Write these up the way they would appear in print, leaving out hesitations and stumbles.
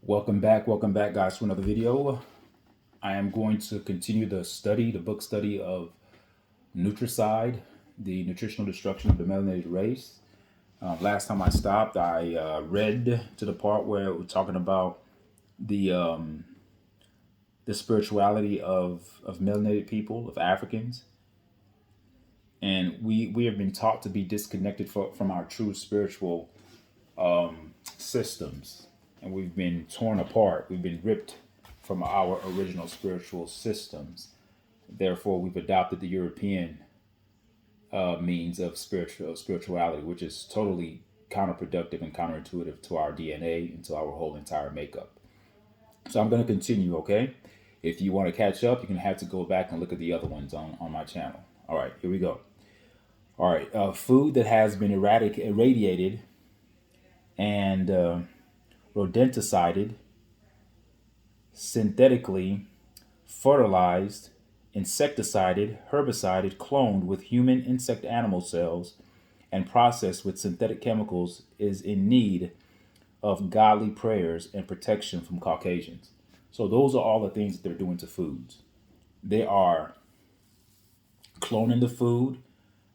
Welcome back, guys, to another video. I am going to continue the book study of Nutricide, the nutritional destruction of the melanated race. Last time I stopped, I read to the part where we're talking about the um, the spirituality of melanated people, of Africans, and we have been taught to be disconnected from our true spiritual systems, and we've been torn apart. We've been ripped from our original spiritual systems. Therefore, we've adopted the European means of spirituality, which is totally counterproductive and counterintuitive to our DNA and to our whole entire makeup. So I'm going to continue. Okay, if you want to catch up, you're going to have to go back and look at the other ones on my channel. All right, here we go. All right, food that has been irradiated and rodenticided, synthetically fertilized, insecticided, herbicided, cloned with human insect animal cells, and processed with synthetic chemicals is in need of godly prayers and protection from Caucasians. So those are all the things that they're doing to foods. They are cloning the food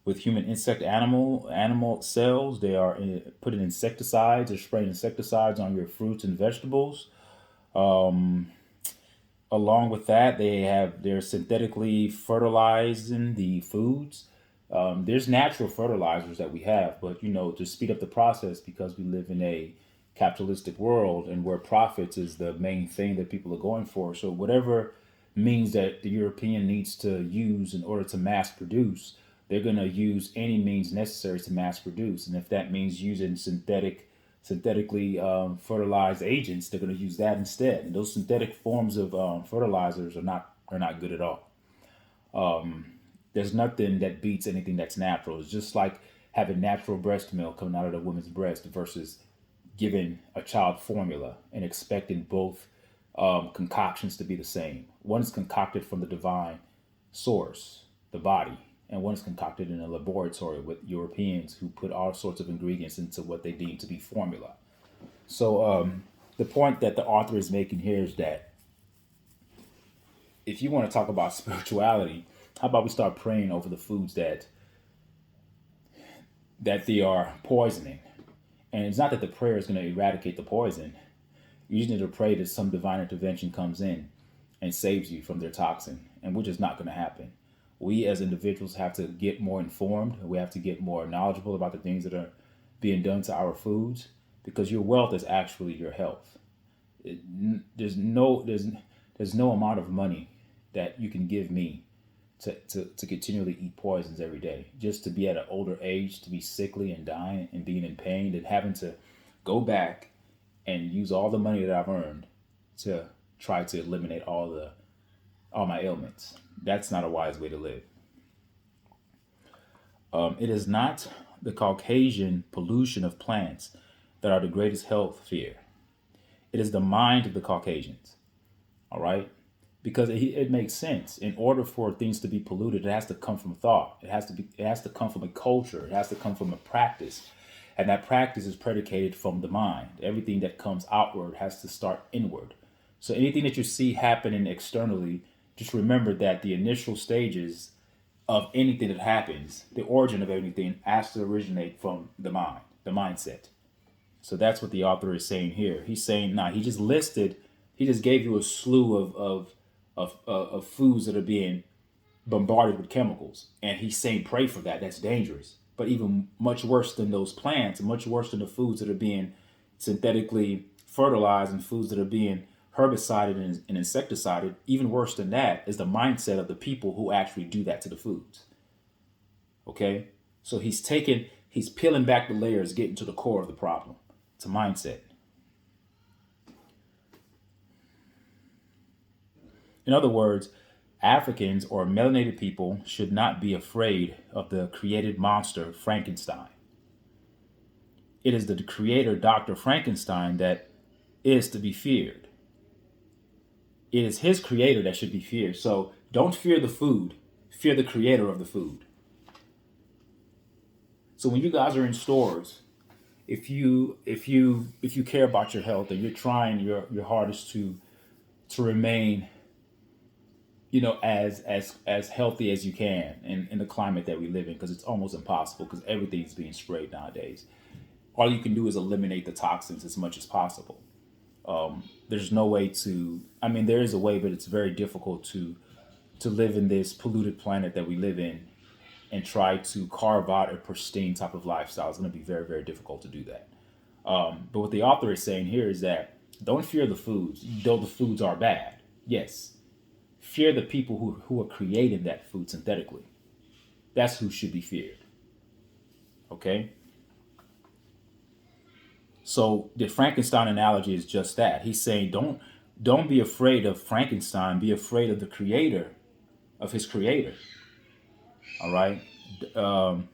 with human insect animal cells. They are putting insecticides or spraying insecticides on your fruits and vegetables. Along with that, they're synthetically fertilizing the foods. There's natural fertilizers that we have, but to speed up the process, because we live in a capitalistic world and where profits is the main thing that people are going for. So whatever means that the European needs to use in order to mass produce, they're going to use any means necessary to mass produce. And if that means using synthetically fertilized agents, they're going to use that instead. And those synthetic forms of fertilizers are not good at all. There's nothing that beats anything that's natural. It's just like having natural breast milk coming out of the woman's breast versus giving a child formula and expecting both concoctions to be the same. One is concocted from the divine source, the body, and one is concocted in a laboratory with Europeans who put all sorts of ingredients into what they deem to be formula. So the point that the author is making here is that if you want to talk about spirituality, how about we start praying over the foods that they are poisoning? And it's not that the prayer is going to eradicate the poison. You just need to pray that some divine intervention comes in and saves you from their toxin, and which is not going to happen. We as individuals have to get more informed. We have to get more knowledgeable about the things that are being done to our foods, because your wealth is actually your health. It, there's no amount of money that you can give me to continually eat poisons every day, just to be at an older age, to be sickly and dying and being in pain and having to go back and use all the money that I've earned to try to eliminate all my ailments. That's not a wise way to live. It is not the Caucasian pollution of plants that are the greatest health fear. It is the mind of the Caucasians. All right, because it makes sense. In order for things to be polluted, it has to come from thought. It has to come from a culture. It has to come from a practice, and that practice is predicated from the mind. Everything that comes outward has to start inward. So anything that you see happening externally, just remember that the initial stages of anything that happens, the origin of anything, has to originate from the mind, the mindset. So that's what the author is saying here. He's saying, nah, he just gave you a slew of foods that are being bombarded with chemicals. And he's saying, pray for that. That's dangerous. But even much worse than those plants, much worse than the foods that are being synthetically fertilized and foods that are being herbicided and insecticided, even worse than that is the mindset of the people who actually do that to the foods. Okay? So he's peeling back the layers, getting to the core of the problem. It's a mindset. In other words, Africans or melanated people should not be afraid of the created monster Frankenstein. It is the creator, Dr. Frankenstein, that is to be feared. It is his creator that should be feared. So don't fear the food, fear the creator of the food. So when you guys are in stores if you care about your health and you're trying your hardest to remain, as healthy as you can in the climate that we live in, because it's almost impossible because everything's being sprayed nowadays. All you can do is eliminate the toxins as much as possible. There's no way to. I mean, there is a way, but it's very difficult to live in this polluted planet that we live in and try to carve out a pristine type of lifestyle. It's going to be very, very difficult to do that. But what the author is saying here is that don't fear the foods, though the foods are bad. Yes, fear the people who are creating that food synthetically. That's who should be feared. Okay? So the Frankenstein analogy is just that. He's saying don't be afraid of Frankenstein, be afraid of the creator, of his creator. All right? Um,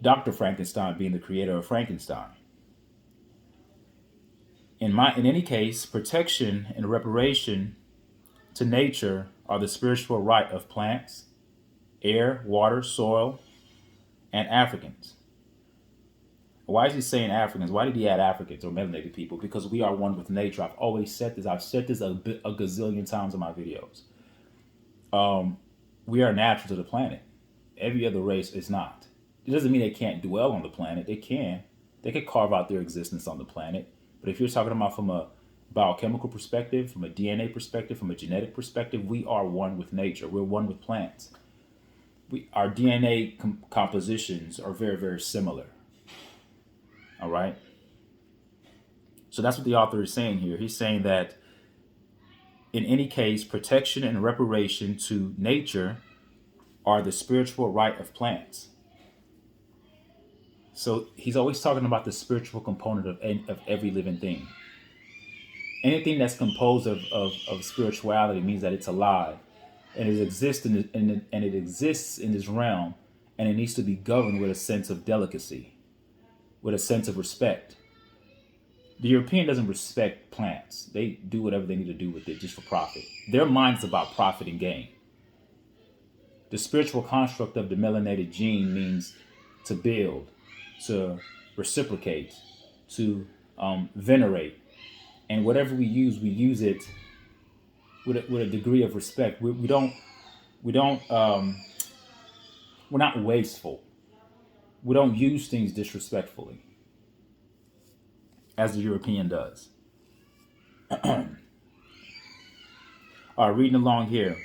Dr. Frankenstein being the creator of Frankenstein. In any case, protection and reparation to nature are the spiritual right of plants, air, water, soil, and Africans. Why is he saying Africans? Why did he add Africans or melanated people? Because we are one with nature. I've always said this. I've said this a gazillion times in my videos. We are natural to the planet. Every other race is not. It doesn't mean they can't dwell on the planet. They can. They could carve out their existence on the planet. But if you're talking about from a biochemical perspective, from a DNA perspective, from a genetic perspective, we are one with nature. We're one with plants. Our DNA compositions are very, very similar. All right. So that's what the author is saying here. He's saying that in any case, protection and reparation to nature are the spiritual right of plants. So he's always talking about the spiritual component of every living thing. Anything that's composed of spirituality means that it's alive and it exists and it exists in this realm, and it needs to be governed with a sense of delicacy, with a sense of respect. The European doesn't respect plants. They do whatever they need to do with it just for profit. Their mind is about profit and gain. The spiritual construct of the melanated gene means to build, to reciprocate, to venerate. And whatever we use it with a degree of respect. We're not wasteful. We don't use things disrespectfully, as the European does. All right, reading along here.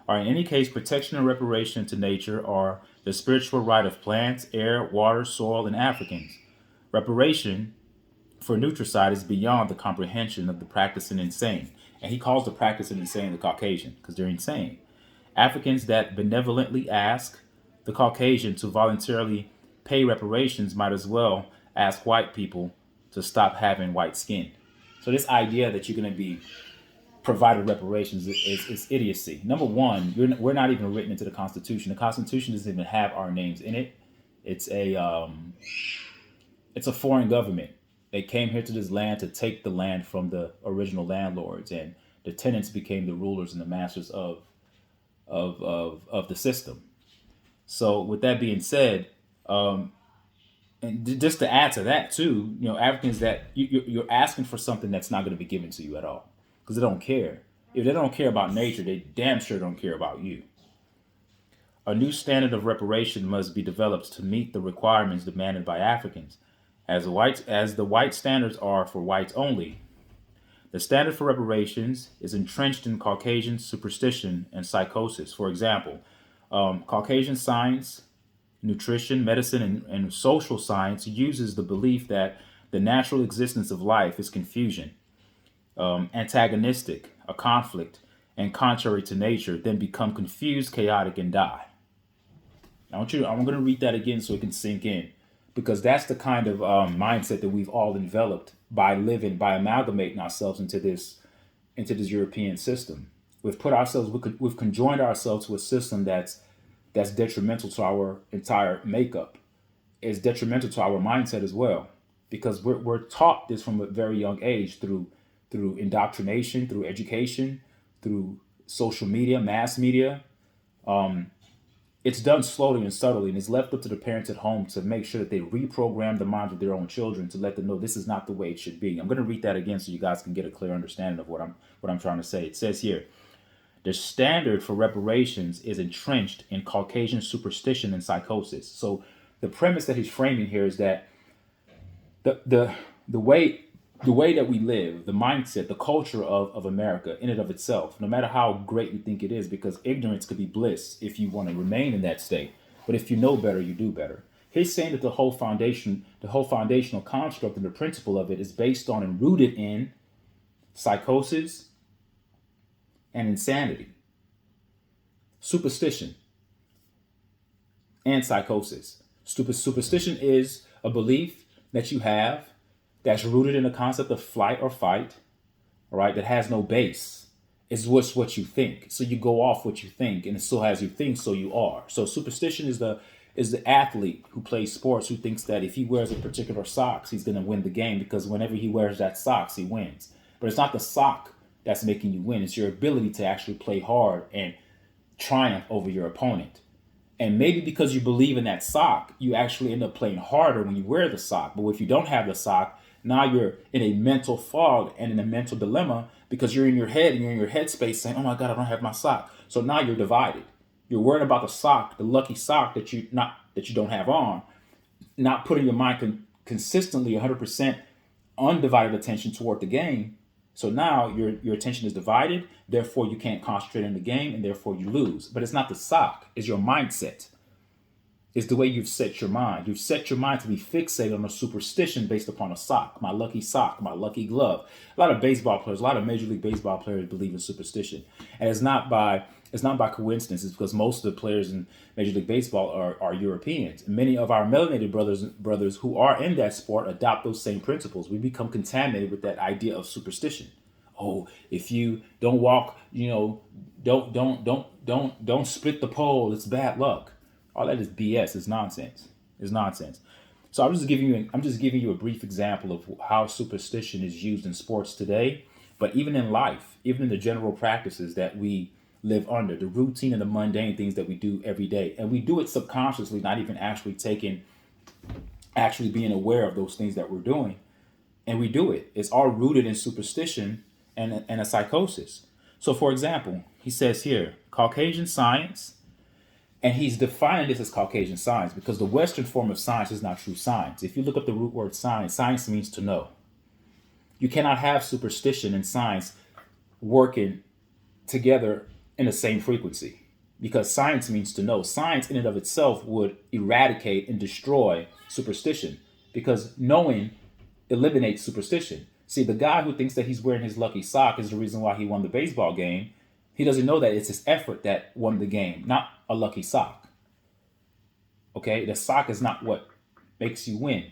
All right, in any case, protection and reparation to nature are the spiritual right of plants, air, water, soil, and Africans. Reparation for nutricide is beyond the comprehension of the practicing insane. And he calls the practicing insane the Caucasian because they're insane. Africans that benevolently ask the Caucasian to voluntarily pay reparations might as well ask white people to stop having white skin. So this idea that you're going to be provided reparations is idiocy. Number one, we're not even written into the Constitution. The Constitution doesn't even have our names in it. It's a foreign government. They came here to this land to take the land from the original landlords, and the tenants became the rulers and the masters of the system. So, with that being said, and just to add to that too, Africans that you're asking for something that's not going to be given to you at all because they don't care. If they don't care about nature, they damn sure don't care about you. A new standard of reparation must be developed to meet the requirements demanded by Africans, as the white standards are for whites only. The standard for reparations is entrenched in Caucasian superstition and psychosis. For example, Caucasian science, nutrition, medicine, and social science uses the belief that the natural existence of life is confusion, antagonistic, a conflict, and contrary to nature, then become confused, chaotic, and die. I'm going to read that again so it can sink in, because that's the kind of mindset that we've all enveloped by amalgamating ourselves into this European system. We've conjoined ourselves to a system that's detrimental to our entire makeup. It's detrimental to our mindset as well, because we're taught this from a very young age through indoctrination, through education, through social media, mass media. It's done slowly and subtly, and it's left up to the parents at home to make sure that they reprogram the minds of their own children to let them know this is not the way it should be. I'm going to read that again so you guys can get a clear understanding of what I'm trying to say. It says here, the standard for reparations is entrenched in Caucasian superstition and psychosis. So the premise that he's framing here is that the way that we live, the mindset, the culture of America in and of itself, no matter how great you think it is, because ignorance could be bliss if you want to remain in that state. But if you know better, you do better. He's saying that the whole foundational construct and the principle of it is based on and rooted in psychosis and insanity, superstition and psychosis. Superstition is a belief that you have that's rooted in the concept of flight or fight, all right, that has no base. It's just what you think. So you go off what you think, and so as you think, so you are. So superstition is the athlete who plays sports who thinks that if he wears a particular socks, he's going to win the game because whenever he wears that socks, he wins. But it's not the sock that's making you win. It's your ability to actually play hard and triumph over your opponent. And maybe because you believe in that sock, you actually end up playing harder when you wear the sock. But if you don't have the sock, now you're in a mental fog and in a mental dilemma because you're in your head and you're in your headspace saying, oh my God, I don't have my sock. So now you're divided. You're worried about the sock, the lucky sock that you don't have on, not putting your mind consistently 100% undivided attention toward the game. So now your attention is divided, therefore you can't concentrate on the game, and therefore you lose. But it's not the sock, it's your mindset. It's the way you've set your mind. You've set your mind to be fixated on a superstition based upon a sock, my lucky sock, my lucky glove. A lot of baseball players, a lot of Major League Baseball players believe in superstition. And it's not by coincidence. It's because most of the players in Major League Baseball are Europeans. Many of our melanated brothers who are in that sport adopt those same principles. We become contaminated with that idea of superstition. Oh, if you don't walk, don't split the pole. It's bad luck. All that is BS. It's nonsense. It's nonsense. So I'm just giving you a brief example of how superstition is used in sports today, but even in life, even in the general practices that we live under, the routine and the mundane things that we do every day. And we do it subconsciously, not even actually being aware of those things that we're doing. And we do it. It's all rooted in superstition and a psychosis. So for example, he says here, Caucasian science, and he's defining this as Caucasian science because the Western form of science is not true science. If you look up the root word science, science means to know. You cannot have superstition and science working together in the same frequency because science means to know. Science in and of itself would eradicate and destroy superstition because knowing eliminates superstition. See, the guy who thinks that he's wearing his lucky sock is the reason why he won the baseball game. He doesn't know that it's his effort that won the game, not a lucky sock. Okay? The sock is not what makes you win.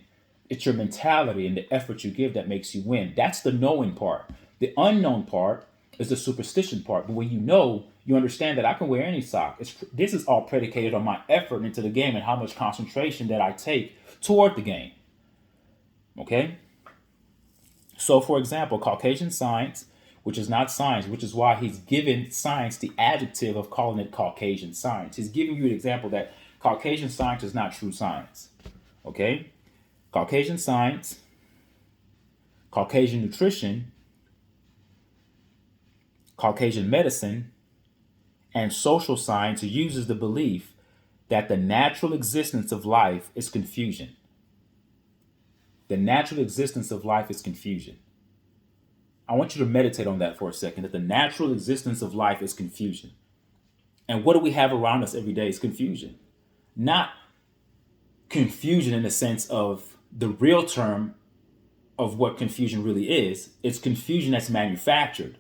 It's your mentality and the effort you give that makes you win. That's the knowing part. The unknown part is the superstition part. But when you know, you understand that I can wear any sock. This is all predicated on my effort into the game and how much concentration that I take toward the game. Okay? So, for example, Caucasian science, which is not science, which is why he's given science the adjective of calling it Caucasian science. He's giving you an example that Caucasian science is not true science. Okay? Caucasian science, Caucasian nutrition, Caucasian medicine, and social science uses the belief that the natural existence of life is confusion. The natural existence of life is confusion. I want you to meditate on that for a second, that the natural existence of life is confusion. And what do we have around us every day is confusion. Not confusion in the sense of the real term of what confusion really is. It's confusion that's manufactured,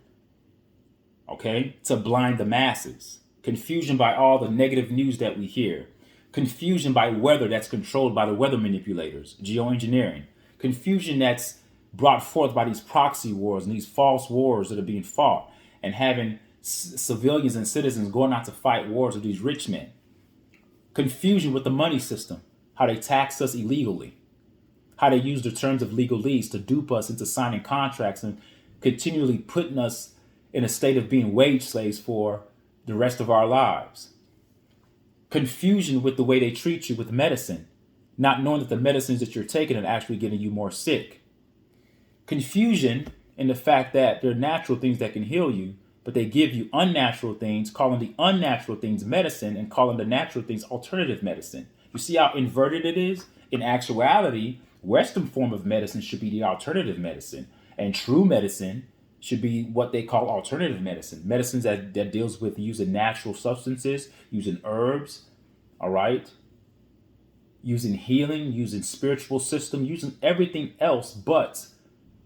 okay, to blind the masses. Confusion by all the negative news that we hear. Confusion by weather that's controlled by the weather manipulators, geoengineering. Confusion that's brought forth by these proxy wars and these false wars that are being fought and having civilians and citizens going out to fight wars with these rich men. Confusion with the money system, how they tax us illegally, how they use the terms of legalese to dupe us into signing contracts and continually putting us in a state of being wage slaves for the rest of our lives. Confusion with the way they treat you with medicine, not knowing that the medicines that you're taking are actually getting you more sick. Confusion in the fact that there are natural things that can heal you, but they give you unnatural things, calling the unnatural things medicine and calling the natural things alternative medicine. You see how inverted it is? In actuality, Western form of medicine should be the alternative medicine, and true medicine should be what they call alternative medicine. Medicines that deals with using natural substances, using herbs, all right? Using healing, using spiritual system, using everything else but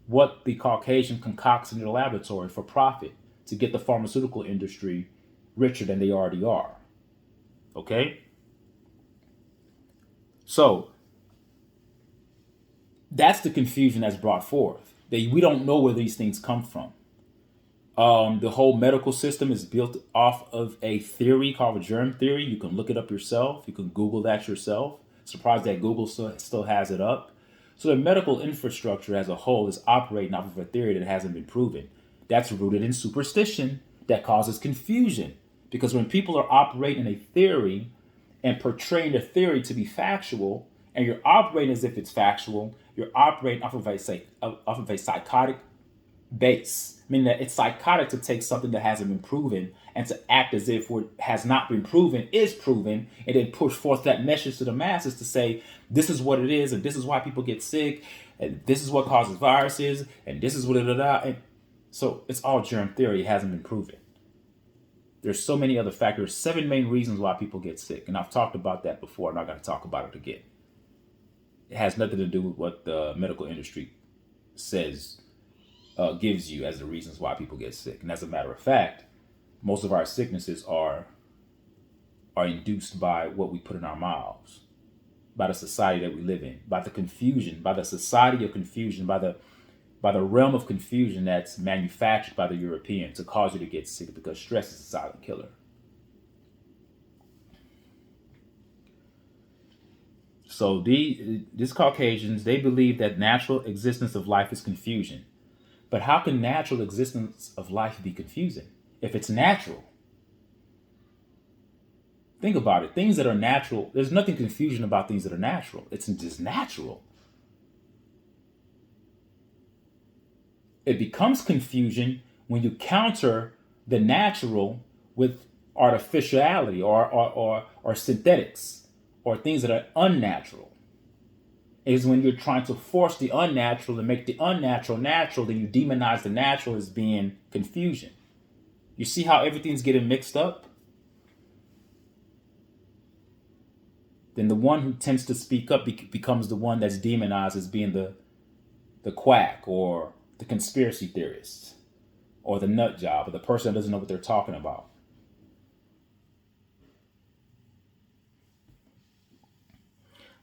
what the Caucasian concocts in their laboratory for profit to get the pharmaceutical industry richer than they already are. Okay? So that's the confusion that's brought forth. We don't know where these things come from. The whole medical system is built off of a theory called germ theory. You can look it up yourself. You can Google that yourself. Surprised that Google still has it up. So the medical infrastructure as a whole is operating off of a theory that hasn't been proven. That's rooted in superstition that causes confusion. Because when people are operating a theory and portraying the theory to be factual, and you're operating as if it's factual, you're operating off of a psychotic base, meaning that it's psychotic to take something that hasn't been proven and to act as if what has not been proven is proven, and then push forth that message to the masses to say, this is what it is, and this is why people get sick, and this is what causes viruses, and this is what and so it's all germ theory. It hasn't been proven. There's so many other factors, 7 main reasons why people get sick, and I've talked about that before. I'm not going to talk about it again. It has nothing to do with what the medical industry says gives you as the reasons why people get sick. And as a matter of fact, most of our sicknesses are induced by what we put in our mouths, by the society that we live in, by the confusion, by the society of confusion, by the realm of confusion that's manufactured by the European to cause you to get sick, because stress is a silent killer. So these Caucasians, they believe that natural existence of life is confusion. But how can natural existence of life be confusing if it's natural? Think about it. Things that are natural, there's nothing confusion about things that are natural. It's just natural. It becomes confusion when you counter the natural with artificiality or synthetics or things that are unnatural. Is when you're trying to force the unnatural and make the unnatural natural, then you demonize the natural as being confusion. You see how everything's getting mixed up? Then the one who tends to speak up becomes the one that's demonized as being the quack or the conspiracy theorist or the nut job or the person that doesn't know what they're talking about.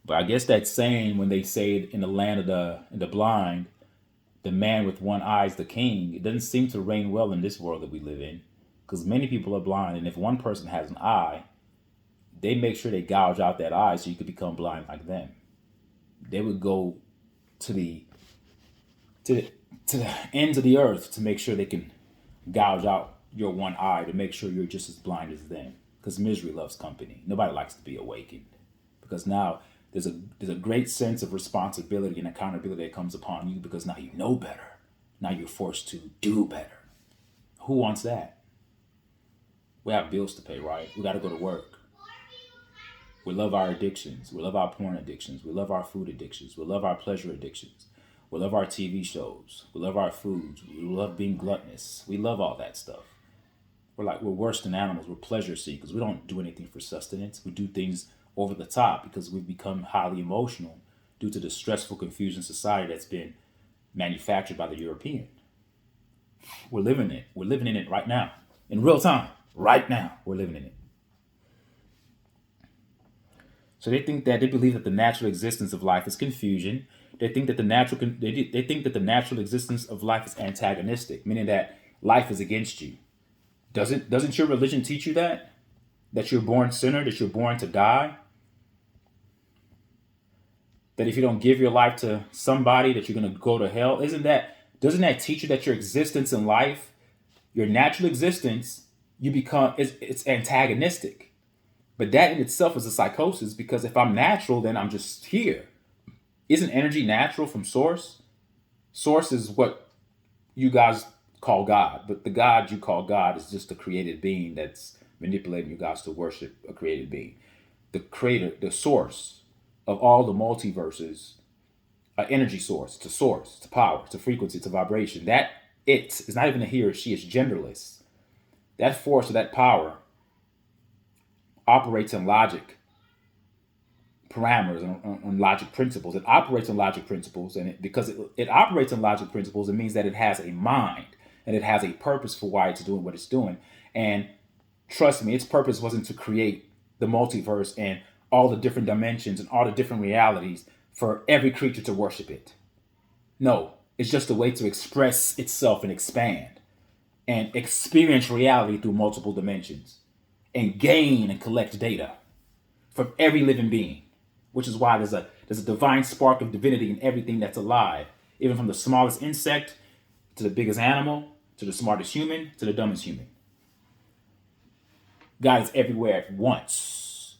But I guess that saying, when they say it in the land of the blind, the man with one eye is the king, it doesn't seem to reign well in this world that we live in, because many people are blind, and if one person has an eye, they make sure they gouge out that eye so you could become blind like them. They would go to the ends of the earth to make sure they can gouge out your one eye to make sure you're just as blind as them, because misery loves company. Nobody likes to be awakened, because now there's a great sense of responsibility and accountability that comes upon you, because now you know better. Now you're forced to do better. Who wants that? We have bills to pay, right? We got to go to work. We love our addictions. We love our porn addictions. We love our food addictions. We love our pleasure addictions. We love our TV shows. We love our foods. We love being gluttonous. We love all that stuff. We're worse than animals. We're pleasure seekers. We don't do anything for sustenance. We do things over the top because we've become highly emotional due to the stressful confusion society that's been manufactured by the European. We're living it. We're living in it right now. In real time. Right now. We're living in it. So they believe that the natural existence of life is confusion. They think that the natural existence of life is antagonistic, meaning that life is against you. Doesn't your religion teach you that? That you're born sinner, that you're born to die? That if you don't give your life to somebody, that you're going to go to hell? Doesn't that teach you that your existence in life, your natural existence, it's antagonistic? But that in itself is a psychosis, because if I'm natural, then I'm just here. Isn't energy natural from source? Source is what you guys call God, but the God you call God is just a created being that's manipulating you guys to worship a created being. The creator, the source of all the multiverses, an energy source, to power, to frequency, to vibration. That it is not even a he or she, it's genderless. That force or that power operates in logic parameters, on logic principles. It operates on logic principles, and because it operates on logic principles, it means that it has a mind and it has a purpose for why it's doing what it's doing. And trust me, its purpose wasn't to create the multiverse and all the different dimensions and all the different realities for every creature to worship it. No, it's just a way to express itself and expand and experience reality through multiple dimensions and gain and collect data from every living being, which is why there's a divine spark of divinity in everything that's alive, even from the smallest insect to the biggest animal to the smartest human to the dumbest human. God is everywhere at once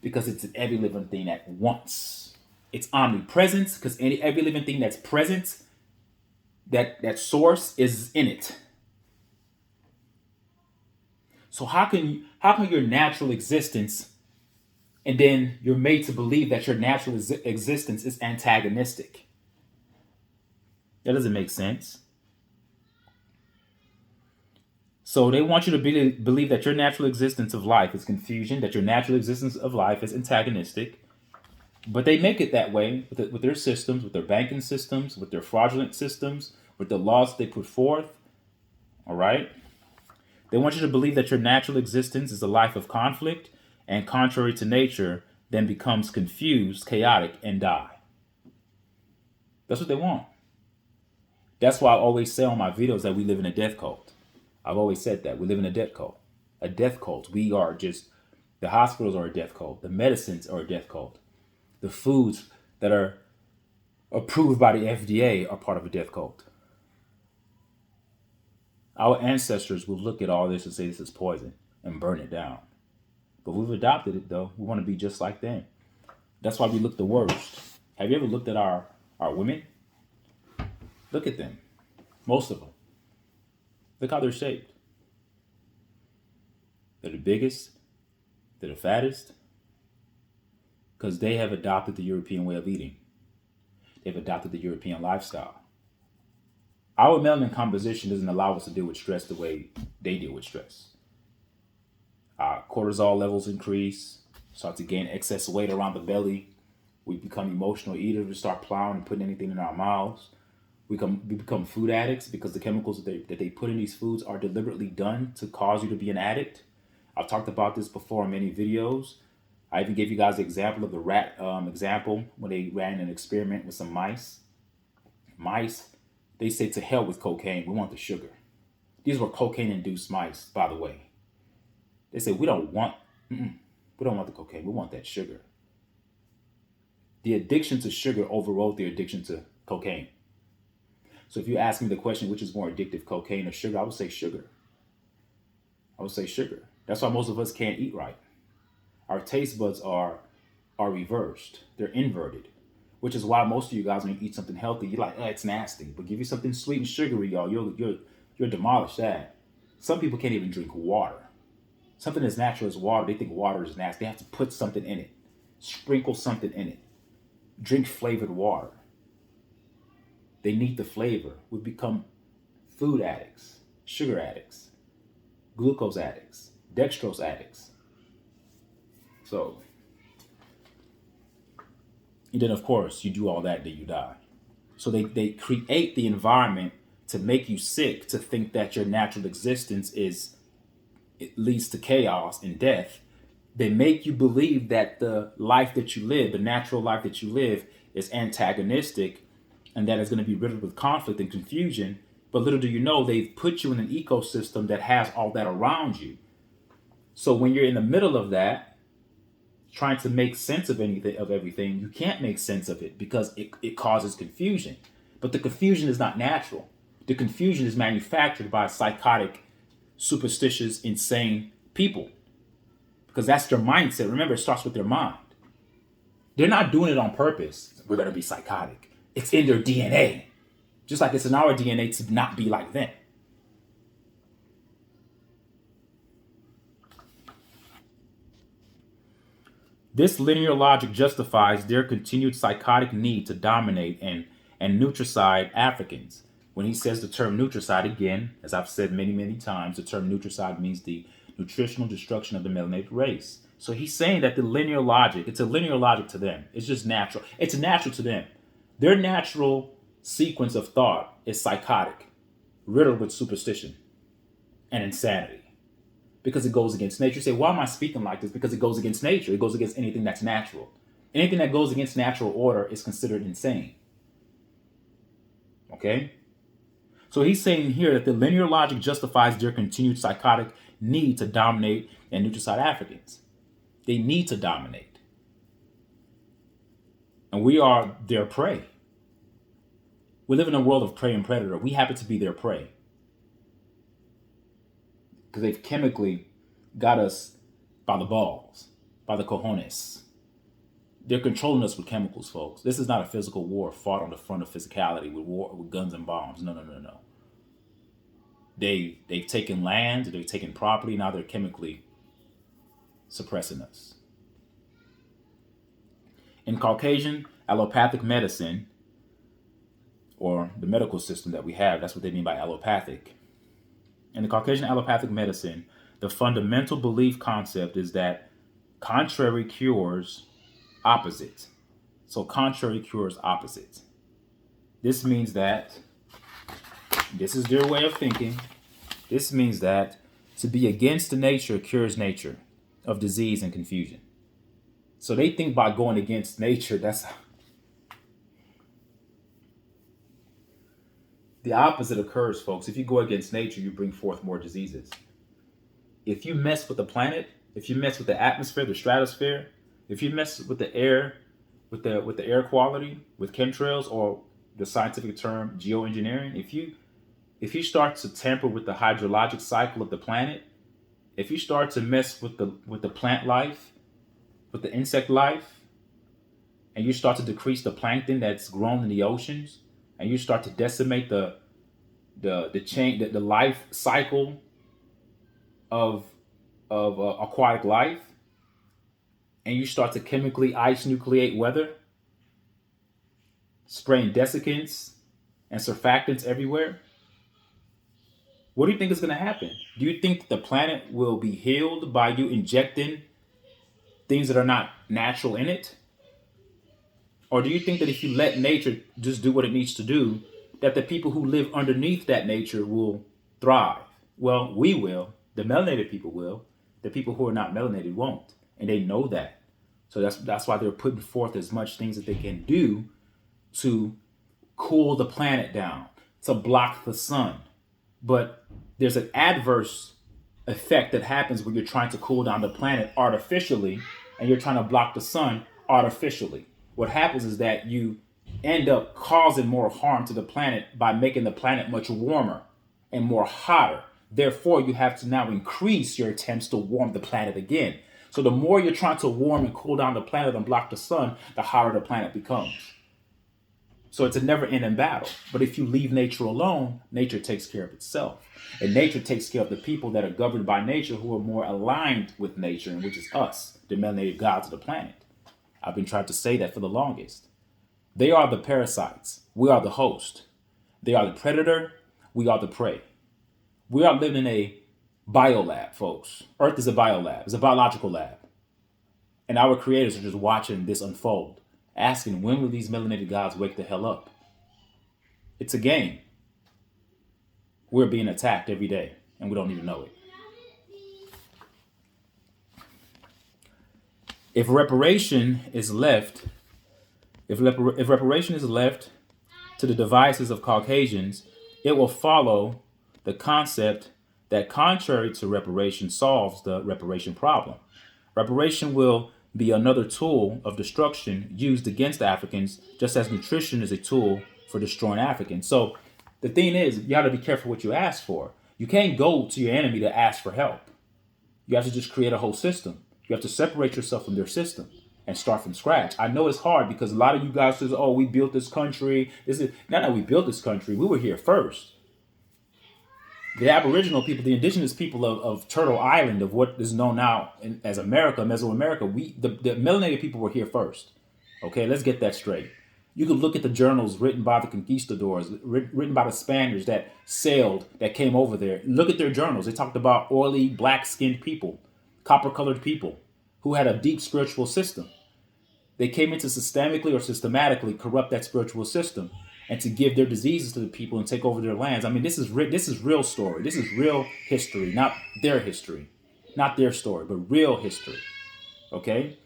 because it's in every living thing at once. It's omnipresence because every living thing that's present, that source is in it. So how can your natural existence, and then you're made to believe that your natural existence is antagonistic? That doesn't make sense. So they want you to believe that your natural existence of life is confusion, that your natural existence of life is antagonistic, but they make it that way with their systems, with their banking systems, with their fraudulent systems, with the laws they put forth. All right? They want you to believe that your natural existence is a life of conflict and contrary to nature, then becomes confused, chaotic, and die. That's what they want. That's why I always say on my videos that we live in a death cult. I've always said that. We live in a death cult. A death cult. We are just, the hospitals are a death cult. The medicines are a death cult. The foods that are approved by the FDA are part of a death cult. Our ancestors would look at all this and say this is poison and burn it down. But we've adopted it though. We want to be just like them. That's why we look the worst. Have you ever looked at our women? Look at them. Most of them. Look how they're shaped. They're the biggest. They're the fattest. Because they have adopted the European way of eating. They've adopted the European lifestyle. Our melanin composition doesn't allow us to deal with stress the way they deal with stress. Our cortisol levels increase, start to gain excess weight around the belly. We become emotional eaters. We start plowing and putting anything in our mouths. We become food addicts because the chemicals that they put in these foods are deliberately done to cause you to be an addict. I've talked about this before in many videos. I even gave you guys the example of the rat example when they ran an experiment with some mice. Mice, they say to hell with cocaine. We want the sugar. These were cocaine-induced mice, by the way. They said we don't want the cocaine. We want that sugar. The addiction to sugar overrode the addiction to cocaine. So if you ask me the question, which is more addictive, cocaine or sugar, I would say sugar. I would say sugar. That's why most of us can't eat right. Our taste buds are reversed. They're inverted. Which is why most of you guys, when you eat something healthy, you're like, oh, it's nasty. But give you something sweet and sugary, y'all, you'll demolish that. Some people can't even drink water. Something as natural as water, they think water is nasty. They have to put something in it. Sprinkle something in it. Drink flavored water. They need the flavor. We become food addicts, sugar addicts, glucose addicts, dextrose addicts. So, and then of course, you do all that, then you die. So they create the environment to make you sick, to think that your natural existence it leads to chaos and death. They make you believe that the life that you live, the natural life that you live, is antagonistic and that it's going to be riddled with conflict and confusion. But little do you know, they've put you in an ecosystem that has all that around you. So when you're in the middle of that, trying to make sense of everything, you can't make sense of it because it causes confusion. But the confusion is not natural. The confusion is manufactured by psychotic, superstitious, insane people because that's their mindset. Remember, it starts with their mind. They're not doing it on purpose. We're going to be psychotic. It's in their DNA. Just like it's in our DNA to not be like them. This linear logic justifies their continued psychotic need to dominate and nutricide Africans. When he says the term nutricide, again, as I've said many, many times, the term nutricide means the nutritional destruction of the melanated race. So he's saying that the linear logic, it's a linear logic to them. It's just natural. It's natural to them. Their natural sequence of thought is psychotic, riddled with superstition and insanity. Because it goes against nature. You say, why am I speaking like this? Because it goes against nature. It goes against anything that's natural. Anything that goes against natural order is considered insane. Okay? So he's saying here that the linear logic justifies their continued psychotic need to dominate and nutricide Africans. They need to dominate. And we are their prey. We live in a world of prey and predator. We happen to be their prey. Because they've chemically got us by the balls, by the cojones. They're controlling us with chemicals, folks. This is not a physical war fought on the front of physicality with guns and bombs. No. They've taken land, they've taken property, now they're chemically suppressing us. In Caucasian allopathic medicine, or the medical system that we have, that's what they mean by allopathic. In the Caucasian allopathic medicine, the fundamental belief concept is that contrary cures opposite. So contrary cures opposite. This means that, this is their way of thinking, this means that to be against the nature cures nature of disease and confusion. So they think by going against nature, that's the opposite occurs, folks. If you go against nature, you bring forth more diseases. If you mess with the planet, if you mess with the atmosphere, the stratosphere, if you mess with the air, with the air quality, with chemtrails, or the scientific term geoengineering, if you start to tamper with the hydrologic cycle of the planet, if you start to mess with the plant life, with the insect life, and you start to decrease the plankton that's grown in the oceans, and you start to decimate the life cycle of aquatic life, and you start to chemically ice nucleate weather, spraying desiccants and surfactants everywhere, what do you think is going to happen? Do you think the planet will be healed by you injecting things that are not natural in it? Or do you think that if you let nature just do what it needs to do, that the people who live underneath that nature will thrive? Well, we will. The melanated people will. The people who are not melanated won't. And they know that. So that's why they're putting forth as much things that they can do to cool the planet down, to block the sun. But there's an adverse effect that happens when you're trying to cool down the planet artificially and you're trying to block the sun artificially. What happens is that you end up causing more harm to the planet by making the planet much warmer and more hotter. Therefore, you have to now increase your attempts to warm the planet again. So the more you're trying to warm and cool down the planet and block the sun, the hotter the planet becomes. So it's a never-ending battle. But if you leave nature alone, nature takes care of itself. And nature takes care of the people that are governed by nature who are more aligned with nature, and which is us, the melanated gods of the planet. I've been trying to say that for the longest. They are the parasites. We are the host. They are the predator. We are the prey. We are living in a biolab, folks. Earth is a biolab. It's a biological lab. And our creators are just watching this unfold, asking, when will these melanated gods wake the hell up? It's a game. We're being attacked every day, and we don't even know it. If reparation is left to the devices of Caucasians, it will follow the concept that contrary to reparation solves the reparation problem. Reparation will be another tool of destruction used against Africans, just as nutrition is a tool for destroying Africans. So the thing is, you got to be careful what you ask for. You can't go to your enemy to ask for help. You have to just create a whole system. You have to separate yourself from their system and start from scratch. I know it's hard because a lot of you guys says, "Oh, we built this country." This is not that we built this country. We were here first. The Aboriginal people, the indigenous people of Turtle Island, of what is known now as America, Mesoamerica, the melanated people were here first. Okay, let's get that straight. You could look at the journals written by the conquistadors, written by the Spaniards that sailed, that came over there. Look at their journals. They talked about oily, black-skinned people, copper-colored people who had a deep spiritual system. They came in to systemically or systematically corrupt that spiritual system and to give their diseases to the people and take over their lands. I mean, this is real story. This is real history, not their history, not their story, but real history. Okay?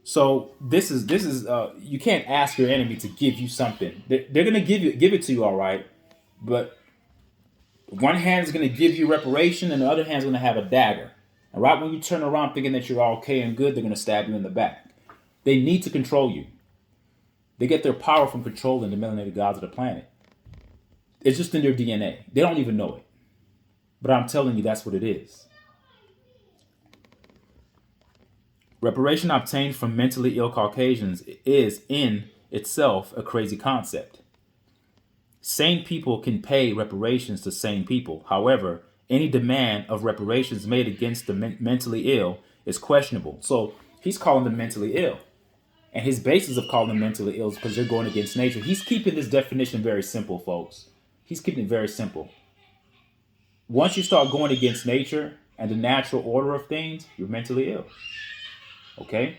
So this is you can't ask your enemy to give you something. They're gonna give it to you, all right, but one hand is gonna give you reparation, and the other hand is gonna have a dagger. And right when you turn around thinking that you're okay and good, they're gonna stab you in the back. They need to control you. They get their power from controlling the melanated gods of the planet. It's just in their DNA. They don't even know it, but I'm telling you, that's what it is. Reparation obtained from mentally ill Caucasians is in itself a crazy concept. Sane people can pay reparations to sane people. However, any demand of reparations made against the mentally ill is questionable. So he's calling them mentally ill. And his basis of calling them mentally ill is because they're going against nature. He's keeping this definition very simple, folks. He's keeping it very simple. Once you start going against nature and the natural order of things, you're mentally ill. Okay?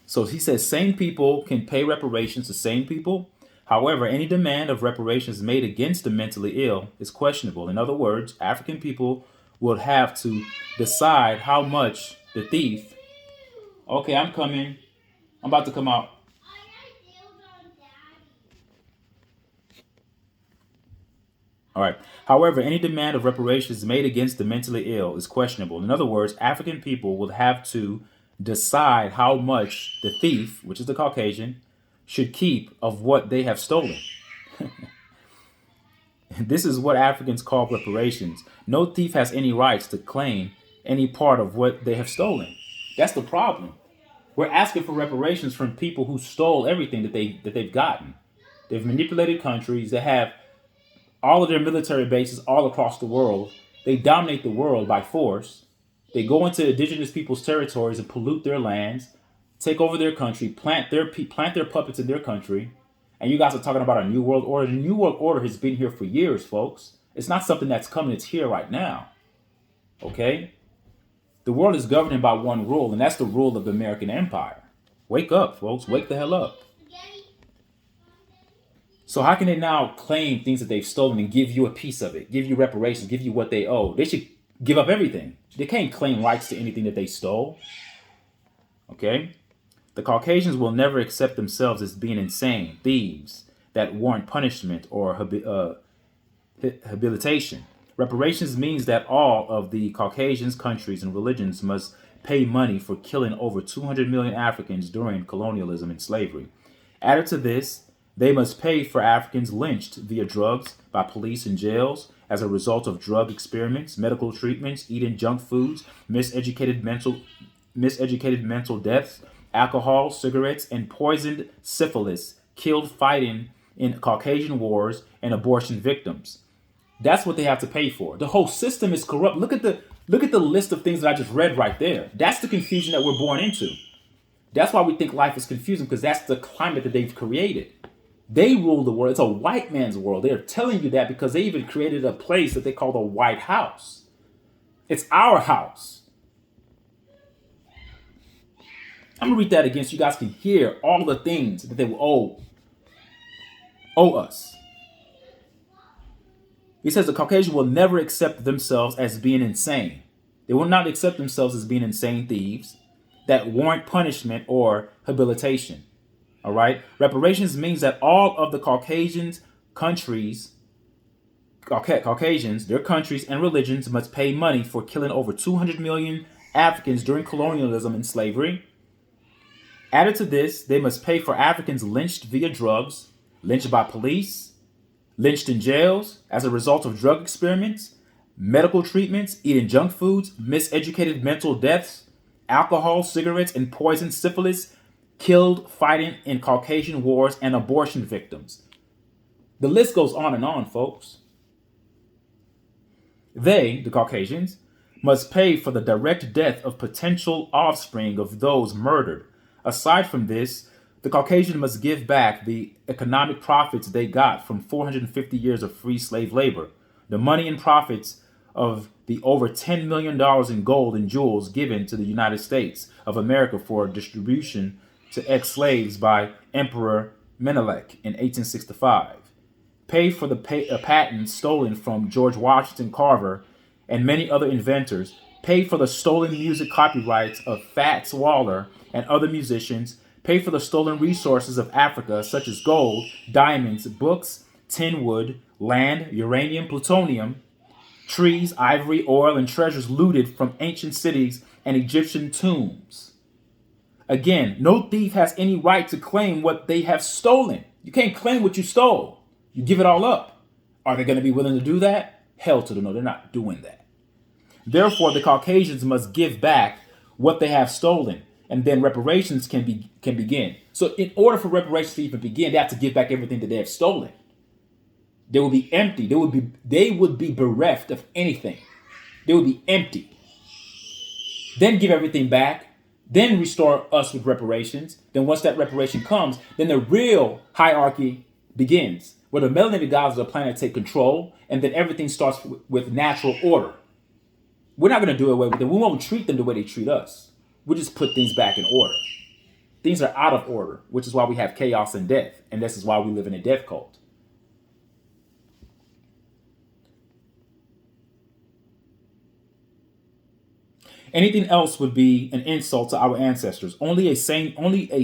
So he says sane people can pay reparations to sane people. However, any demand of reparations made against the mentally ill is questionable. In other words, African people would have to decide how much the thief. Okay, I'm coming. I'm about to come out. All right. However, any demand of reparations made against the mentally ill is questionable. In other words, African people will have to decide how much the thief, which is the Caucasian, should keep of what they have stolen. This is what Africans call reparations. No thief has any rights to claim any part of what they have stolen. That's the problem. We're asking for reparations from people who stole everything that they've gotten. They've manipulated countries. They have all of their military bases all across the world. They dominate the world by force. They go into indigenous people's territories and pollute their lands, take over their country, plant their puppets in their country. And you guys are talking about a new world order. The new world order has been here for years, folks. It's not something that's coming. It's here right now. Okay? The world is governed by one rule, and that's the rule of the American Empire. Wake up, folks. Wake the hell up. So how can they now claim things that they've stolen and give you a piece of it, give you reparations, give you what they owe? They should give up everything. They can't claim rights to anything that they stole. Okay? The Caucasians will never accept themselves as being insane, thieves that warrant punishment or habilitation. Reparations means that all of the Caucasians, countries, and religions must pay money for killing over 200 million Africans during colonialism and slavery. Added to this, they must pay for Africans lynched via drugs by police and jails as a result of drug experiments, medical treatments, eating junk foods, miseducated mental deaths, alcohol, cigarettes, and poisoned syphilis killed fighting in Caucasian wars and abortion victims. That's what they have to pay for. The whole system is corrupt. Look at the list of things that I just read right there. That's the confusion that we're born into. That's why we think life is confusing, because that's the climate that they've created. They rule the world. It's a white man's world. They're telling you that because they even created a place that they call the White House. It's our house. I'm going to read that again so you guys can hear all the things that they will owe us. He says the Caucasian will never accept themselves as being insane. They will not accept themselves as being insane thieves that warrant punishment or habilitation. All right? Reparations means that all of the Caucasians, their countries and religions must pay money for killing over 200 million Africans during colonialism and slavery. Added to this, they must pay for Africans lynched via drugs, lynched by police, lynched in jails as a result of drug experiments, medical treatments, eating junk foods, miseducated mental deaths, alcohol, cigarettes, and poison, syphilis, killed fighting in Caucasian wars, and abortion victims. The list goes on, folks. They, the Caucasians, must pay for the direct death of potential offspring of those murdered. Aside from this, the Caucasian must give back the economic profits they got from 450 years of free slave labor, the money and profits of the over $10 million in gold and jewels given to the United States of America for distribution to ex-slaves by Emperor Menelik in 1865. Pay for the patents stolen from George Washington Carver and many other inventors. Pay for the stolen music copyrights of Fats Waller and other musicians. Pay for the stolen resources of Africa, such as gold, diamonds, books, tin wood, land, uranium, plutonium, trees, ivory, oil, and treasures looted from ancient cities and Egyptian tombs. Again, no thief has any right to claim what they have stolen. You can't claim what you stole. You give it all up. Are they going to be willing to do that? Hell to the no, they're not doing that. Therefore, the Caucasians must give back what they have stolen, and then reparations can begin. So in order for reparations to even begin, they have to give back everything that they have stolen. They will be empty. They would be bereft of anything. They would be empty. Then give everything back. Then restore us with reparations. Then once that reparation comes, then the real hierarchy begins, where the melanated gods of the planet take control, and then everything starts with natural order. We're not going to do away with them. We won't treat them the way they treat us. We'll just put things back in order. Things are out of order, which is why we have chaos and death, and this is why we live in a death cult. Anything else would be an insult to our ancestors. Only a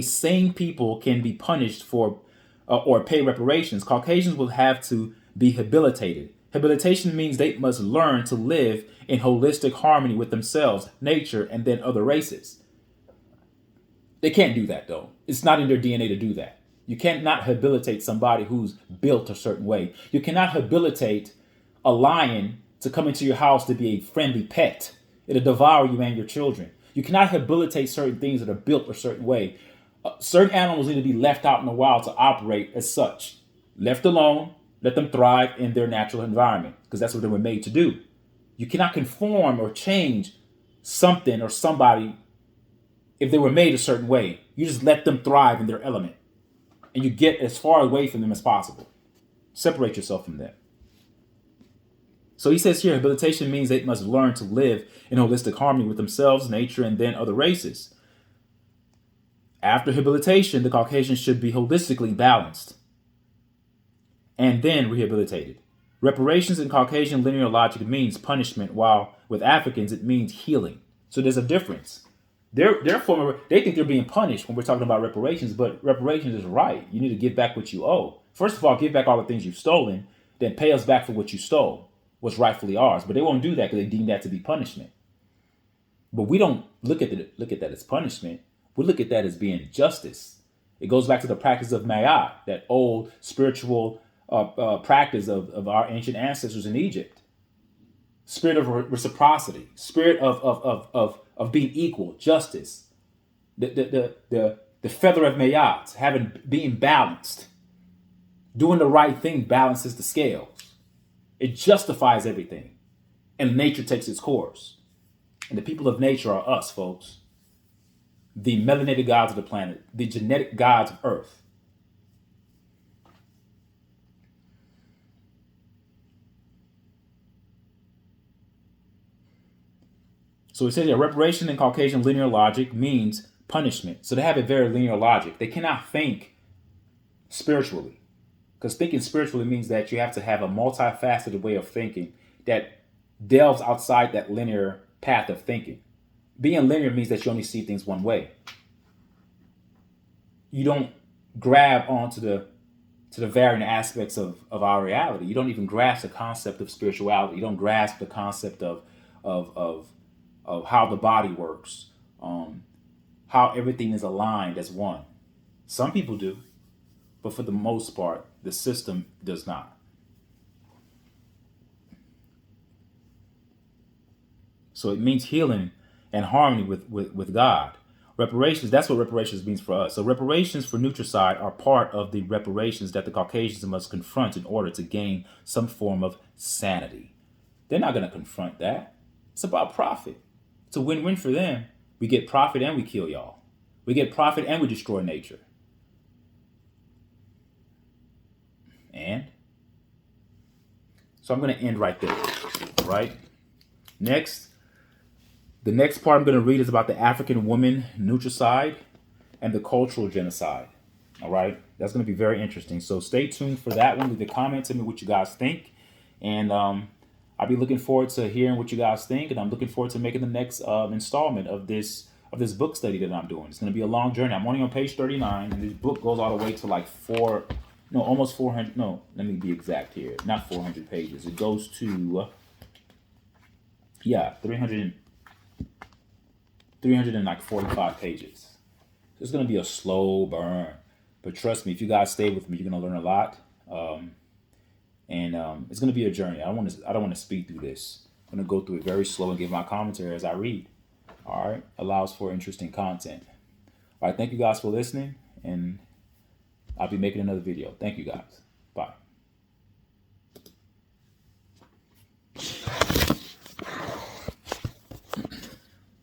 sane people can be punished for or pay reparations. Caucasians will have to be habilitated. Habilitation means they must learn to live in holistic harmony with themselves, nature, and then other races. They can't do that, though. It's not in their DNA to do that. You cannot habilitate somebody who's built a certain way. You cannot habilitate a lion to come into your house to be a friendly pet. It'll devour you and your children. You cannot habilitate certain things that are built a certain way. Certain animals need to be left out in the wild to operate as such. Left alone, let them thrive in their natural environment, because that's what they were made to do. You cannot conform or change something or somebody if they were made a certain way. You just let them thrive in their element, and you get as far away from them as possible. Separate yourself from them. So he says here, habilitation means they must learn to live in holistic harmony with themselves, nature, and then other races. After habilitation, the Caucasians should be holistically balanced and then rehabilitated. Reparations in Caucasian linear logic means punishment, while with Africans it means healing. So there's a difference. They think they're being punished when we're talking about reparations, but reparations is right. You need to give back what you owe. First of all, give back all the things you've stolen, then pay us back for what you stole, what's rightfully ours. But they won't do that because they deem that to be punishment. But we don't look at that as punishment. We look at that as being justice. It goes back to the practice of Ma'at, that old spiritual practice of our ancient ancestors in Egypt. Spirit of reciprocity, spirit of being equal, justice. The feather of Ma'at, being balanced. Doing the right thing balances the scales. It justifies everything. And nature takes its course. And the people of nature are us, folks. The melanated gods of the planet, the genetic gods of Earth. So it says here, reparation in Caucasian linear logic means punishment. So they have a very linear logic. They cannot think spiritually. Because thinking spiritually means that you have to have a multifaceted way of thinking that delves outside that linear path of thinking. Being linear means that you only see things one way. You don't grab onto the varying aspects of our reality. You don't even grasp the concept of spirituality. You don't grasp the concept of how the body works, how everything is aligned as one. Some people do, but for the most part, the system does not. So it means healing and harmony with God. Reparations, that's what reparations means for us. So reparations for Nutricide are part of the reparations that the Caucasians must confront in order to gain some form of sanity. They're not going to confront that. It's about profit. It's a win-win for them. We get profit and we kill y'all. We get profit and we destroy nature. And so I'm going to end right there, right? Next, the next part I'm going to read is about the African woman nutricide and the cultural genocide. All right, that's going to be very interesting. So stay tuned for that one. Leave a comment, tell me what you guys think, and I'll be looking forward to hearing what you guys think, and I'm looking forward to making the next installment of this book study that I'm doing. It's going to be a long journey. I'm only on page 39, and this book goes all the way to like almost 400. No, let me be exact here. Not 400 pages. It goes to 345 pages. So it's going to be a slow burn. But trust me, if you guys stay with me, you're going to learn a lot. And it's going to be a journey. I don't want to speed through this. I'm going to go through it very slow and give my commentary as I read. All right. Allows for interesting content. All right. Thank you guys for listening. And I'll be making another video. Thank you guys.